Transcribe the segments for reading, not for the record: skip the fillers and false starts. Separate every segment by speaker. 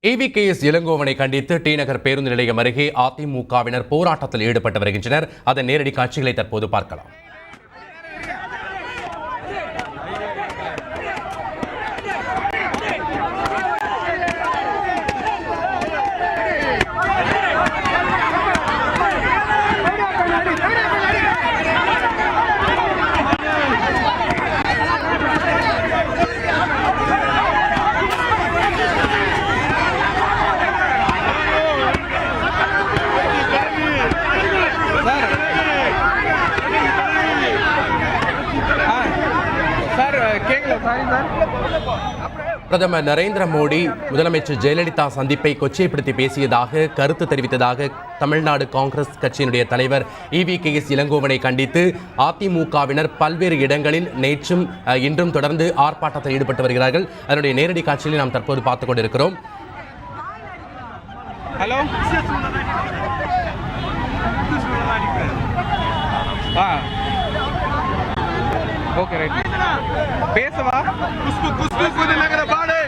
Speaker 1: EVKS இளங்கோவனை கண்டித்து D நகர் பேருந்து நிலையம் அருகே அதிமுகவினர் போராட்டத்தில் ஈடுபட்டு வருகின்றனர். அதன் நேரடி காட்சிகளை தற்போது பார்க்கலாம். பிரதமர் நரேந்திர மோடி முதலமைச்சர் ஜெயலலிதா சந்திப்பை கொச்சைப்படுத்தி பேசியதாக கருத்து தெரிவித்ததாக தமிழ்நாடு காங்கிரஸ் கட்சியினுடைய தலைவர் EVKS இளங்கோவனை கண்டித்து அதிமுகவினர் பல்வேறு இடங்களில் நேற்றும் இன்றும் தொடர்ந்து ஆர்ப்பாட்டத்தில் ஈடுபட்டு வருகிறார்கள். அதனுடைய நேரடி காட்சிகளை நாம் தற்போது பார்த்துக் கொண்டிருக்கிறோம்.
Speaker 2: ஹலோ ஓகே ரைட் பேசவா குஸ்கு குஸ்கு குது நகர பாடு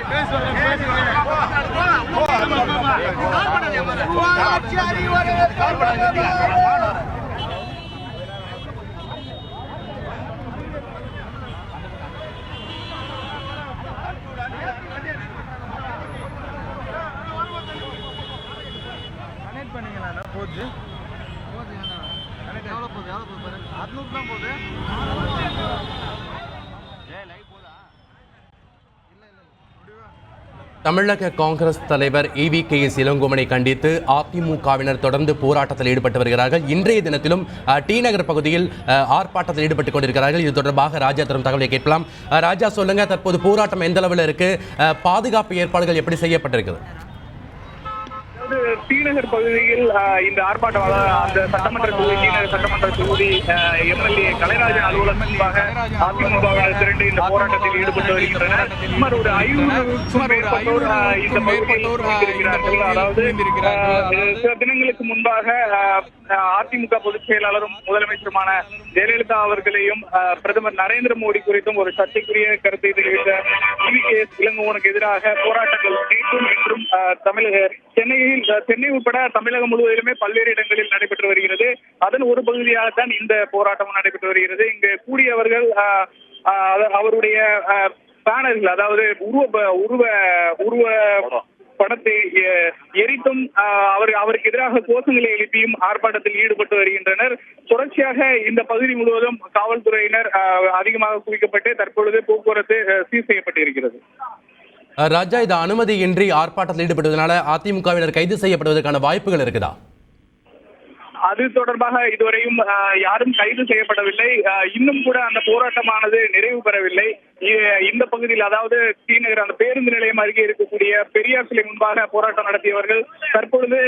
Speaker 2: கனெக்ட் பண்ணீங்களா போகுது கனெக்ட் எவ்வளோ போகுது பாரு 600 தான் போகுது.
Speaker 1: தமிழக காங்கிரஸ் தலைவர் EVKS இளங்கோவனை கண்டித்து அதிமுகவினர் தொடர்ந்து போராட்டத்தில் ஈடுபட்டு வருகிறார்கள். இன்றைய தினத்திலும் டி நகர் பகுதியில் ஆர்ப்பாட்டத்தில் ஈடுபட்டுக் கொண்டிருக்கிறார்கள். இது தொடர்பாக ராஜா தரும் தகவலை கேட்கலாம். ராஜா, சொல்லுங்க, தற்போது போராட்டம் எந்த அளவில் இருக்கு? பாதுகாப்பு ஏற்பாடுகள் எப்படி செய்யப்பட்டிருக்குது?
Speaker 3: டி நகர் பகுதியில் இந்த ஆர்ப்பாட்டம் அந்த சட்டமன்ற தொகுதி டி நகர் சட்டமன்ற தொகுதி MLA கலைராஜன் அலுவலகம் முன்பாக அதிமுகவினர் திரண்டு இந்த போராட்டத்தில் ஈடுபட்டு வருகின்றனர். சுமார் ஒரு 500 மேற்பட்டோர் இந்த பகுதியில் அதாவது சில தினங்களுக்கு முன்பாக அதிமுக பொதுச் செயலாளரும் முதலமைச்சருமான ஜெயலலிதா அவர்களையும் பிரதமர் நரேந்திர மோடி குறித்தும் ஒரு சர்ச்சைக்குரிய கருத்தை தெரிவித்த EVKS இளங்கோவனுக்கு எதிராக போராட்டங்கள் நேற்றும் இன்றும் சென்னை உட்பட தமிழகம் முழுவதிலுமே பல்வேறு இடங்களில் நடைபெற்று வருகிறது. அதன் ஒரு பகுதியாகத்தான் இந்த போராட்டமும் நடைபெற்று வருகிறது. இங்கு கூடியவர்கள் அவருடைய பேனர்கள், அதாவது உருவ படத்தை எரித்தும் அவருக்கு எதிராக கோஷங்களை எழுப்பியும் ஆர்ப்பாட்டத்தில் ஈடுபட்டு வருகின்றனர். தொடர்ச்சியாக இந்த பகுதி முழுவதும் காவல்துறையினர் அதிகமாக குவிக்கப்பட்டு தற்பொழுது போக்குவரத்து சீர் செய்யப்பட்டு இருக்கிறது.
Speaker 1: ராஜா, இது அனுமதியின்றி ஆர்ப்பாட்டத்தில் ஈடுபட்டதனால அதிமுகவினர் கைது செய்யப்படுவதற்கான வாய்ப்புகள் இருக்குதா?
Speaker 3: அது தொடர்பாக இதுவரையும் யாரும் கைது செய்யப்படவில்லை. இன்னும் கூட அந்த போராட்டமானது நிறைவு பெறவில்லை. இந்த பகுதியில், அதாவது டி நகர் அந்த பேருந்து நிலையம் அருகே இருக்கக்கூடிய பெரியார் சிலை முன்பாக போராட்டம் நடத்தியவர்கள் தற்பொழுது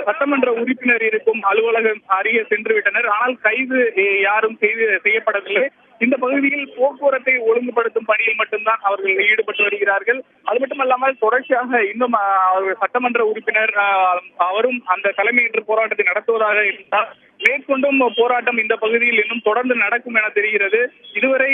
Speaker 3: சட்டமன்ற உறுப்பினர் இருக்கும் அலுவலகம் அருகே சென்று விட்டனர். ஆனால் கைது யாரும் செய்யப்படவில்லை. இந்த பகுதியில் போக்குவரத்தை ஒழுங்குபடுத்தும் பணியில் மட்டும்தான் அவர்கள் ஈடுபட்டு வருகிறார்கள். அது மட்டுமல்லாமல் தொடர்ச்சியாக இன்னும் சட்டமன்ற உறுப்பினர் அவரும் அந்த தலைமையேற்று போராட்டத்தை நடத்துவதாக இருந்தார். மேற்கொண்டும் போராட்டம் இந்த பகுதியில் இன்னும் தொடர்ந்து நடக்கும் என தெரிகிறது. இதுவரை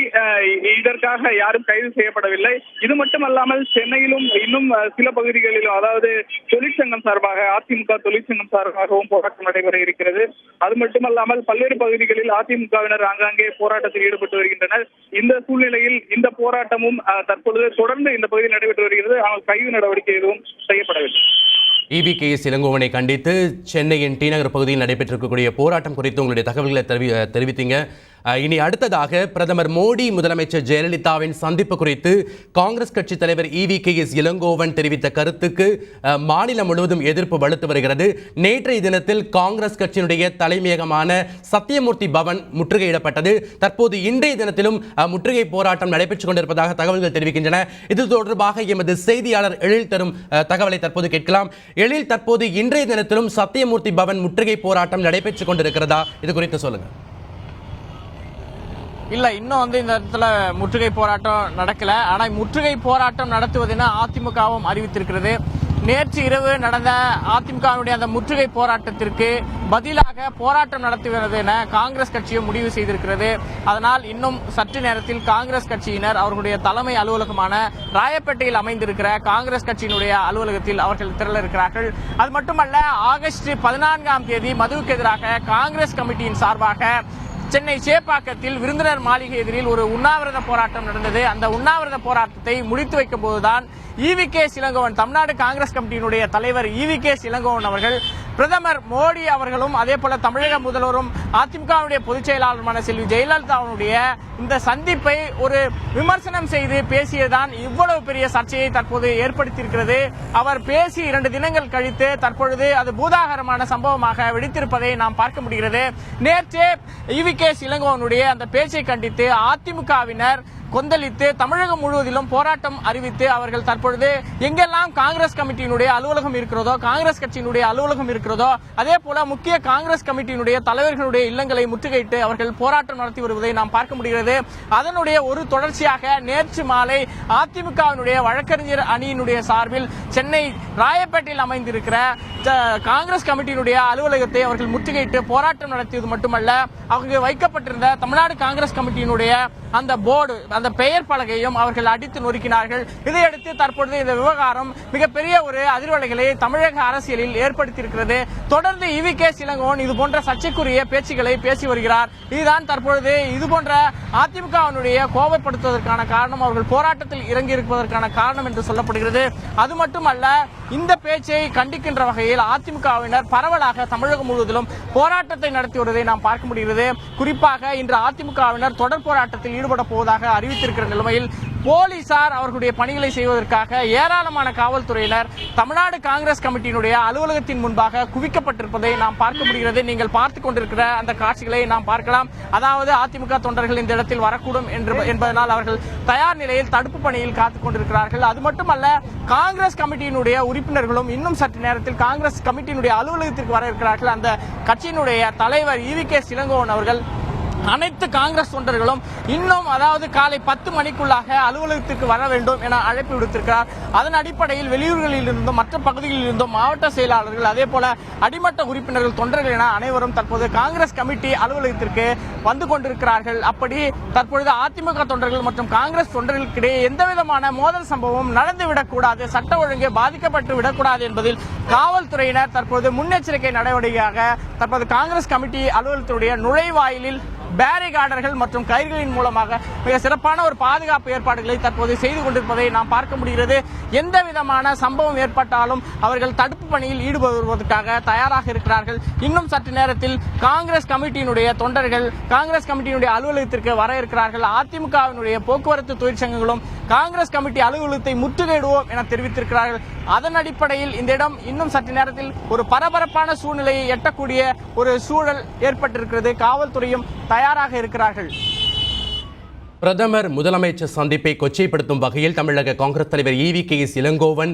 Speaker 3: இதற்காக யாரும் கைது செய்யப்படவில்லை. இது மட்டுமல்லாமல் சென்னையிலும் இன்னும் சில பகுதிகளிலும், அதாவது தொழிற்சங்கம் சார்பாக, அதிமுக தொழிற்சங்கம் சார்பாகவும் போராட்டம் நடைபெற இருக்கிறது. அது மட்டுமல்லாமல் பல்வேறு பகுதிகளில் அதிமுகவினர் ஆங்காங்கே போராட்டத்தில் ஈடுபட்டு வருகின்றனர். இந்த சூழ்நிலையில் இந்த போராட்டமும் தற்பொழுது தொடர்ந்து இந்த பகுதியில் நடைபெற்று வருகிறது. ஆனால் கைது நடவடிக்கை எதுவும் செய்யப்படவில்லை.
Speaker 1: EVKS இளங்கோவனை கண்டித்து சென்னையின் டி நகர் பகுதியில் நடைபெற்றிருக்கக்கூடிய போராட்டம் குறித்து உங்களுடைய தகவல்களை தெரிவித்தீங்க. இனி அடுத்ததாக பிரதமர் மோடி முதலமைச்சர் ஜெயலலிதாவின் சந்திப்பு குறித்து காங்கிரஸ் கட்சி தலைவர் EVKS இளங்கோவன் தெரிவித்த கருத்துக்கு மாநிலம் முழுவதும் எதிர்ப்பு வலுத்து வருகிறது. நேற்றைய தினத்தில் காங்கிரஸ் கட்சியினுடைய தலைமையகமான சத்தியமூர்த்தி பவன் முற்றுகையிடப்பட்டது. தற்போது இன்றைய தினத்திலும் முற்றுகை போராட்டம் நடைபெற்றுக் கொண்டிருப்பதாக தகவல்கள் தெரிவிக்கின்றன. இது தொடர்பாக எமது செய்தியாளர் எழில் தரும் தகவலை தற்போது கேட்கலாம். எழில், தற்போது இன்றைய தினத்திலும் சத்தியமூர்த்தி பவன் முற்றுகை போராட்டம் நடைபெற்றுக் கொண்டிருக்கிறதா? இது குறித்து சொல்லுங்க.
Speaker 2: இல்லை, இன்னும் இந்த இடத்துல முற்றுகை போராட்டம் நடக்கல. ஆனால் முற்றுகை போராட்டம் நடத்துவதென அதிமுகவும் அறிவித்திருக்கிறது.
Speaker 4: நேற்று இரவு நடந்த அதிமுகவினுடைய அந்த முற்றுகை போராட்டத்திற்கு பதிலாக போராட்டம் நடத்துகிறது என காங்கிரஸ் கட்சியும் முடிவு செய்திருக்கிறது. அதனால் இன்னும் சற்று நேரத்தில் காங்கிரஸ் கட்சியினர் அவர்களுடைய தலைமை அலுவலகமான ராயப்பேட்டையில் அமைந்திருக்கிற காங்கிரஸ் கட்சியினுடைய அலுவலகத்தில் அவர்கள் திரள இருக்கிறார்கள். அது மட்டுமல்ல, ஆகஸ்ட் 14ஆம் தேதி மதுவுக்கு எதிராக காங்கிரஸ் கமிட்டியின் சார்பாக சென்னை சேப்பாக்கத்தில் விருந்தினர் மாளிகை எதிரில் ஒரு உண்ணாவிரத போராட்டம் நடந்தது. அந்த உண்ணாவிரத போராட்டத்தை முடித்து வைக்கும் போதுதான் ஈவி.கே. இளங்கோவன், தமிழ்நாடு காங்கிரஸ் கமிட்டியினுடைய தலைவர் ஈவி.கே. இளங்கோவன் அவர்கள் பிரதமர் மோடி அவர்களும் அதே போல தமிழக முதல்வரும் அதிமுகவுடைய பொதுச் செயலாளருமான செல்வி ஜெயலலிதாவுடைய இந்த சந்திப்பை ஒரு விமர்சனம் செய்து பேசியதுதான் இவ்வளவு பெரிய சர்ச்சையை தற்போது ஏற்படுத்தியிருக்கிறது. அவர் பேசி 2 தினங்கள் கழித்து தற்பொழுது அது பூதாகரமான சம்பவமாக வெடித்திருப்பதை நாம் பார்க்க முடிகிறது. நேற்று ஈவி.கே. இளங்கோவனுடைய அந்த பேச்சை கண்டித்து அதிமுகவினர் கொந்தளித்து தமிழகம் முழுவதிலும் போராட்டம் அறிவித்து அவர்கள் தற்பொழுது எங்கெல்லாம் காங்கிரஸ் கமிட்டியினுடைய அலுவலகம் இருக்கிறதோ, காங்கிரஸ் கட்சியினுடைய அலுவலகம் இருக்கிறதோ, அதே போல முக்கிய காங்கிரஸ் கமிட்டியினுடைய தலைவர்களுடைய இல்லங்களை முற்றுகையிட்டு அவர்கள் போராட்டம் நடத்தி வருவதை நாம் பார்க்க முடிகிறது. அதனுடைய ஒரு தொடர்ச்சியாக நேற்று மாலை அதிமுகவினுடைய வழக்கறிஞர் அணியினுடைய சார்பில் சென்னை ராயப்பேட்டையில் அமைந்திருக்கிற காங்கிரஸ் கமிட்டியினுடைய அலுவலகத்தை அவர்கள் முற்றுகையிட்டு போராட்டம் நடத்தியது மட்டுமல்ல, அவர்கள் வைக்கப்பட்டிருந்த தமிழ்நாடு காங்கிரஸ் கமிட்டியினுடைய அந்த போர்டு, அந்த பெயர் பலகையும் அவர்கள் அடித்து நொறுக்கினார்கள். இதையடுத்து தற்பொழுது இந்த விவகாரம் மிகப்பெரிய ஒரு அதிர்வலைகளை தமிழக அரசியலில் ஏற்படுத்தியிருக்கிறது. தொடர்ந்து ஈவி.கே. இளங்கோவன் இது போன்ற சர்ச்சைக்குரிய பேச்சுக்களை பேசி வருகிறார். இதுதான் தற்பொழுது இதுபோன்ற அதிமுகவினுடைய கோபப்படுத்துவதற்கான காரணம், அவர்கள் போராட்டத்தில் இறங்கி இருப்பதற்கான காரணம் என்று சொல்லப்படுகிறது. அது மட்டுமல்ல, இந்த பேச்சை கண்டிக்கின்ற வகையில் அதிமுகவினர் பரவலாக தமிழகம் முழுவதிலும் போராட்டத்தை நடத்தி வருவதை நாம் பார்க்க முடிகிறது. குறிப்பாக இன்று அதிமுகவினர் தொடர் போராட்டத்தில் ஈடுபட போவதாக அறிவித்திருக்கிற நிலைமையில் போலீசார் அவர்களுடைய பணிகளை செய்வதற்காக ஏராளமான காவல்துறையினர் தமிழ்நாடு காங்கிரஸ் கமிட்டியினுடைய அலுவலகத்தின் முன்பாக குவிக்கப்பட்டிருப்பதை நாம் பார்க்க முடிகிறது. நீங்கள் பார்த்துக் கொண்டிருக்கிற அந்த காட்சிகளை நாம் பார்க்கலாம். அதாவது அதிமுக தொண்டர்கள் இந்த இடத்தில் வரக்கூடும் என்பதனால் அவர்கள் தயார் நிலையில் தடுப்பு பணியில் காத்துக் கொண்டிருக்கிறார்கள். அது மட்டுமல்ல, காங்கிரஸ் கமிட்டியினுடைய உறுப்பினர்களும் இன்னும் சற்று நேரத்தில் காங்கிரஸ் கமிட்டியினுடைய அலுவலகத்திற்கு வர இருக்கிறார்கள். அந்த கட்சியினுடைய தலைவர் ஈவி.கே. இளங்கோவன் அவர்கள் அனைத்து காங்கிரஸ் தொண்டர்களும் இன்னும் அதாவது காலை 10 மணிக்குள்ளாக அலுவலகத்திற்கு வர வேண்டும் என அழைப்பு விடுத்திருக்கிறார். அதன் அடிப்படையில் வெளியூர்களில் இருந்தும் மற்ற பகுதிகளில் இருந்தும் மாவட்ட செயலாளர்கள், அதே போல அடிமட்ட உறுப்பினர்கள், தொண்டர்கள் என அனைவரும் தற்போது காங்கிரஸ் கமிட்டி அலுவலகத்திற்கு வந்து கொண்டிருக்கிறார்கள். அப்படி தற்பொழுது அதிமுக தொண்டர்கள் மற்றும் காங்கிரஸ் தொண்டர்களுக்கிடையே எந்தவிதமான மோதல் சம்பவம் நடந்துவிடக்கூடாது, சட்ட ஒழுங்கு பாதிக்கப்பட்டு விடக்கூடாது என்பதில் காவல்துறையினர் தற்போது முன்னெச்சரிக்கை நடவடிக்கையாக தற்போது காங்கிரஸ் கமிட்டி அலுவலகத்துடைய நுழைவாயிலில் பேரிகார்டர்கள் மற்றும் கயிறுகளின் மூலமாக மிக சிறப்பான ஒரு பாதுகாப்பு ஏற்பாடுகளை தற்போது செய்து கொண்டிருப்பதை நாம் பார்க்க முடிகிறது. எந்த விதமான சம்பவம் ஏற்பட்டாலும் அவர்கள் தடுப்பு பணியில் ஈடுபடுவதற்காக தயாராக இருக்கிறார்கள். இன்னும் சற்று நேரத்தில் காங்கிரஸ் கமிட்டியினுடைய தொண்டர்கள் காங்கிரஸ் கமிட்டியினுடைய அலுவலகத்திற்கு வர இருக்கிறார்கள். அதிமுகவினுடைய போக்குவரத்து தொழிற்சங்கங்களும் காங்கிரஸ் கமிட்டி அலுவலகத்தை முற்றுகையிடுவோம் என தெரிவித்திருக்கிறார்கள். அதன் அடிப்படையில் இந்த இடம் இன்னும் சற்று நேரத்தில் ஒரு பரபரப்பான சூழ்நிலையை எட்டக்கூடிய ஒரு சூழல் ஏற்பட்டிருக்கிறது. காவல்துறையும் தயாராக இருக்கிறார்கள்.
Speaker 1: பிரதமர் முதலமைச்சர் சந்திப்பை கொச்சைப்படுத்தும் வகையில் தமிழக காங்கிரஸ் தலைவர் ஈவி.கே. இளங்கோவன்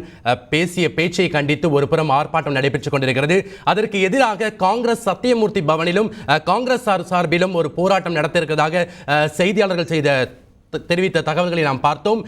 Speaker 1: பேசிய பேச்சை கண்டித்து ஒருபுறம் ஆர்ப்பாட்டம் நடைபெற்றுக் கொண்டிருக்கிறது. அதற்கு எதிராக காங்கிரஸ் சத்தியமூர்த்தி பவனிலும் காங்கிரஸ் சார்பிலும் ஒரு போராட்டம் நடத்த இருக்கிறதாக செய்தியாளர்கள் தெரிவித்த தகவல்களை நாம் பார்த்தோம்.